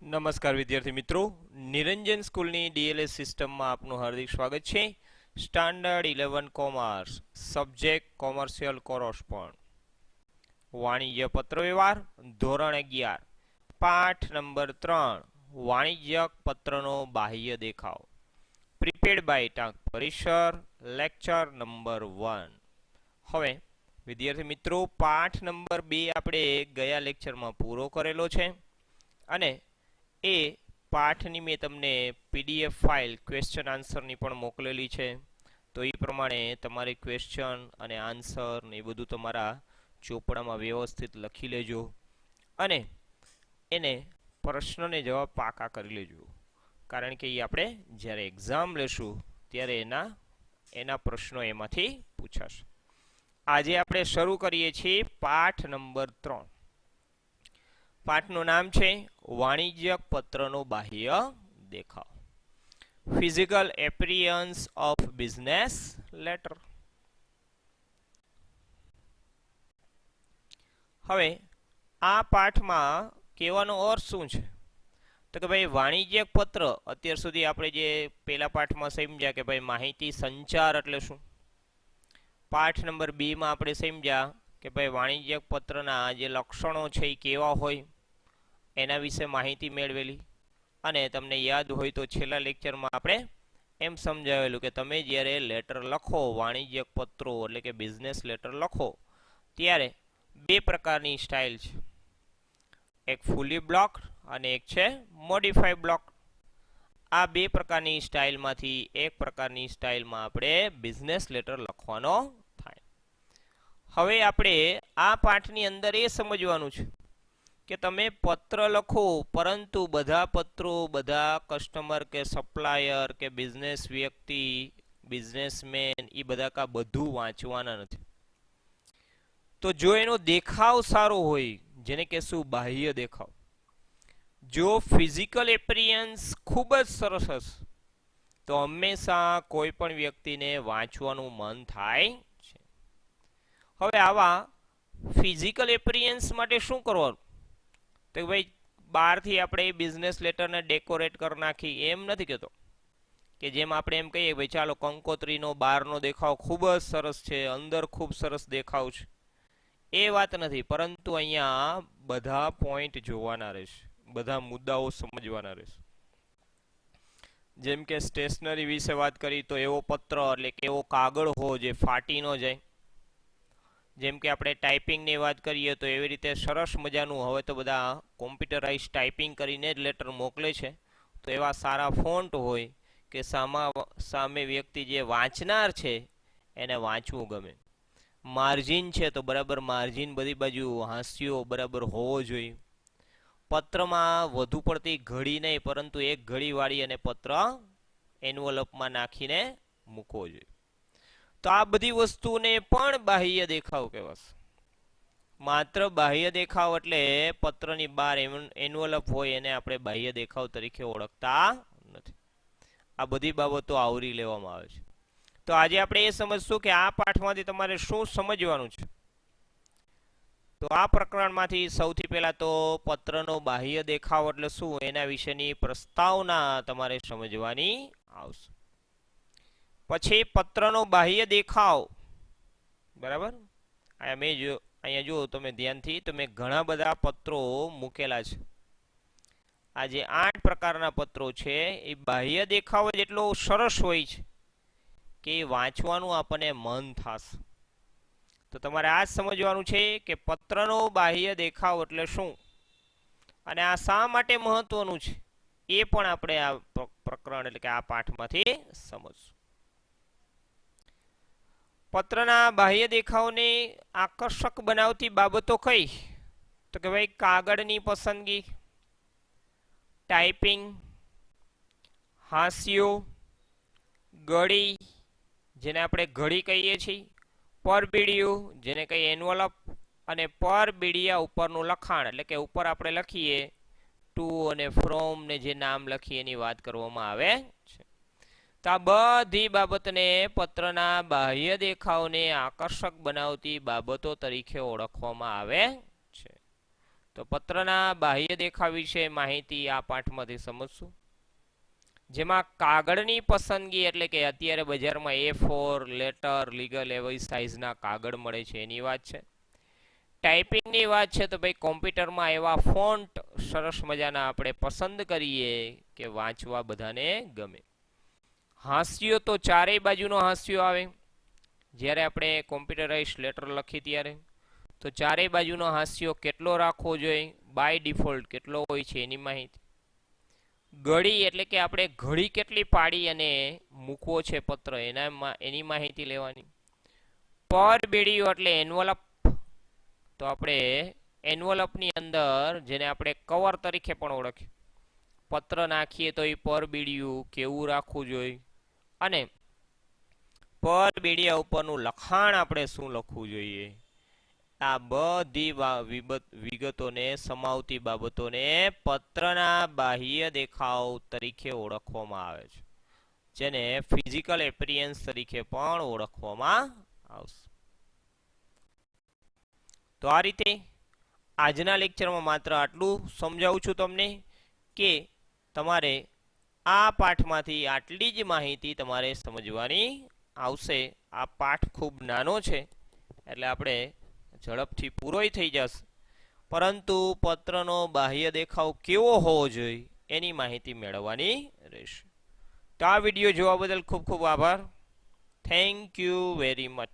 નમસ્કાર વિદ્યાર્થી મિત્રો, નિરંજન સ્કૂલની ડીએલએસ સિસ્ટમમાં આપનું હાર્દિક સ્વાગત છે. Standard 11 commerce, subject commercial correspond, વાણિજ્ય પત્રવ્યવહાર, ધોરણ 11, પાઠ નંબર 3, વાણિજ્યક પત્રનો બાહ્ય દેખાવ, પ્રિપેર્ડ બાય ટાંક પરિસર, લેક્ચર નંબર 1. હવે વિદ્યાર્થી મિત્રો, પાઠ નંબર 2 આપણે ગયા લેક્ચરમાં પૂરો કરેલો છે અને એ પાઠની મેં તમને પીડીએફ ફાઇલ ક્વેશ્ચન આન્સરની પણ મોકલેલી છે. તો એ પ્રમાણે તમારે ક્વેશ્ચન અને આન્સર ને એ બધું તમારા ચોપડામાં વ્યવસ્થિત લખી લેજો અને એને પ્રશ્નને જવાબ પાકા કરી લેજો, કારણ કે એ આપણે જ્યારે એક્ઝામ લેશું ત્યારે એના પ્રશ્નો એમાંથી પૂછાશે. આજે આપણે શરૂ કરીએ છીએ પાઠ નંબર 3. પાઠનું નામ છે વાણિજ્યક પત્રનો બાહ્ય દેખાવ, physical appearance of business letter. હવે આ પાઠમાં કહેવાનો અર્થ શું છે? તો કે ભાઈ વાણિજ્યક પત્ર, અત્યાર સુધી આપણે જે પહેલા પાઠમાં સમજ્યા કે ભાઈ માહિતી સંચાર એટલે શું. પાઠ નંબર 2 માં આપણે સમજ્યા કે ભાઈ વાણિજ્યક પત્રના જે લક્ષણો છે એ કેવા હોય એના વિશે માહિતી મેળવેલી. અને તમને યાદ હોય તો છેલ્લા લેક્ચરમાં આપણે એમ સમજાવેલું કે તમે જ્યારે લેટર લખો, વાણિજ્યક પત્રો એટલે કે બિઝનેસ લેટર લખો, ત્યારે બે પ્રકારની સ્ટાઇલ છે. એક ફૂલી બ્લોક અને એક છે મોડિફાઈ બ્લોક. આ બે પ્રકારની સ્ટાઇલમાંથી એક પ્રકારની સ્ટાઇલમાં આપણે બિઝનેસ લેટર લખવાનો થાય. હવે આપણે આ પાઠની અંદર એ સમજવાનું છે કે તમે પત્ર લખો, પરંતુ બધા પત્રો બધા કસ્ટમર કે સપ્લાયર કે બિઝનેસ વ્યક્તિ, બિઝનેસમેન એ બધા બધું વાંચવાના નથી. તો જો એનો દેખાવ સારો હોય, જેને કહેશું બાહ્ય દેખાવ, જો ફિઝિકલ એપિયરન્સ ખૂબ જ સરસ હશે તો હંમેશા કોઈ પણ વ્યક્તિને વાંચવાનું મન થાય છે. હવે આવા ફિઝિકલ એપિયરન્સ માટે શું કરવાનું? તો ભાઈ બહારથી આપણે બિઝનેસ લેટરને ડેકોરેટ કરી નાખી એમ નથી કહેતો, કે જેમ આપણે એમ કહીએ ભાઈ ચાલો કંકોત્રીનો બહારનો દેખાવ ખૂબ જ સરસ છે, અંદર ખૂબ સરસ દેખાવ છે, એ વાત નથી. પરંતુ અહીંયા બધા પોઈન્ટ જોવાના રહેશે, બધા મુદ્દાઓ સમજવાના રહેશે. જેમ કે સ્ટેશનરી વિશે વાત કરી તો એવો પત્ર એટલે કે એવો કાગળ હો જે ફાટી ન જાય. જેમ કે આપણે ટાઈપિંગની વાત કરીએ તો એવી રીતે સરસ મજાનું, હવે તો બધા કોમ્પ્યુટરાઇઝ ટાઈપિંગ કરીને જ લેટર મોકલે છે, તો એવા સારા ફોન્ટ હોય કે સામે વ્યક્તિ જે વાંચનાર છે એને વાંચવું ગમે. માર્જિન છે તો બરાબર માર્જિન બધી બાજુ હાંસિયો બરાબર હોવો જોઈએ. પત્રમાં વધુ પડતી ઘડી નહીં, પરંતુ એક ઘડી વાળી અને પત્ર એન્વલપમાં નાખીને મૂકવો જોઈએ. તો આ બધી વસ્તુને પણ બાહ્ય દેખાવ કહેવાશે. માત્ર બાહ્ય દેખાવ એટલે પત્રની બહાર એન્વલપ હોય એને આપણે બાહ્ય દેખાવ તરીકે ઓળખતા નથી. આ બધી બાબતો આવરી લેવામાં આવે છે. તો આજે આપણે એ સમજશું કે આ પાઠમાંથી તમારે શું સમજવાનું છે. તો આ પ્રકરણમાંથી સૌથી પહેલા તો પત્રનો બાહ્ય દેખાવ એટલે શું એના વિશેની પ્રસ્તાવના તમારે સમજવાની આવશે. પછી પત્રનો બાહ્ય દેખાવ, બરાબર. અહીંયા જો તમે ધ્યાનથી, તો મેં ઘણા બધા પત્રો મૂકેલા છે. આ જે 8 પ્રકારના પત્રો છે એ બાહ્ય દેખાવ જ એટલો સરસ હોય છે કે વાંચવાનું આપણને મન થશે. તો તમારે આ સમજવાનું છે કે પત્રનો બાહ્ય દેખાવ એટલે શું અને આ શા માટે મહત્વનું છે, એ પણ આપણે આ પ્રકરણ એટલે કે આ પાઠમાંથી સમજશું. પત્રના બાહ્ય દેખાવને આકર્ષક બનાવતી બાબતો કઈ? તો કે ભાઈ કાગળની પસંદગી, ટાઈપિંગ, હાંસિયો, ગળી જેને આપણે ઘડી કહીએ છીએ, પરબીડિયું જેને કહીએ એન્વલપ, અને પરબીડિયા ઉપરનું લખાણ એટલે કે ઉપર આપણે લખીએ ટુ અને ફ્રોમ ને જે નામ લખીએ એની વાત કરવામાં આવે છે. તો આ બધી બાબતને પત્રના બાહ્ય દેખાવને આકર્ષક બનાવતી બાબતો તરીકે ઓળખવામાં આવે છે. તો પત્રના બાહ્ય દેખાવ વિશે માહિતી આ પાઠમાંથી સમજશું, જેમાં કાગળની પસંદગી એટલે કે અત્યારે બજારમાં A4 લેટર લીગલ એવી સાઇઝના કાગળ મળે છે એની વાત છે. ટાઈપિંગની વાત છે તો ભાઈ કોમ્પ્યુટરમાં એવા ફોન્ટ સરસ મજાના આપણે પસંદ કરીએ કે વાંચવા બધાને ગમે. હાસ્યો તો ચારેય બાજુનો હાસ્યો આવે. જ્યારે આપણે કોમ્પ્યુટરાઇઝ લેટર લખી ત્યારે તો ચારેય બાજુનો હાસ્યો કેટલો રાખવો જોઈએ, બાય ડિફોલ્ટ કેટલો હોય છે એની માહિતી. ઘડી એટલે કે આપણે ઘડી કેટલી પાડી અને મૂકવો છે પત્ર એની માહિતી લેવાની. પર બીડીઓ એટલે એન્વલપ, તો આપણે એન્વલપની અંદર જેને આપણે કવર તરીકે પણ ઓળખીએ, પત્ર નાખીએ તો એ પર બીડીયું કેવું રાખવું જોઈએ અને પર બીડીયા ઉપરનું લખાણ આપણે શું લખવું જોઈએ. આ બધી વિગતોને સમાવતી બાબતોને પત્રના બાહ્ય દેખાવ તરીકે ઓળખવામાં આવે છે, જેને ફિઝિકલ એપિયરન્સ તરીકે પણ ઓળખવામાં આવશે. તો આ રીતે આજના લેક્ચરમાં માત્ર આટલું સમજાવું છું તમને કે તમારે આ પાઠમાંથી આટલી જ માહિતી તમારે સમજવાની આવશે. આ પાઠ ખૂબ નાનો છે એટલે આપણે ઝડપથી પૂરોય થઈ જશે, પરંતુ પત્રનો બાહ્ય દેખાવ કેવો હોવો જોઈએ એની માહિતી મેળવવાની રહેશે. તો આ વિડીયો જોવા બદલ ખૂબ ખૂબ આભાર. Thank you very much.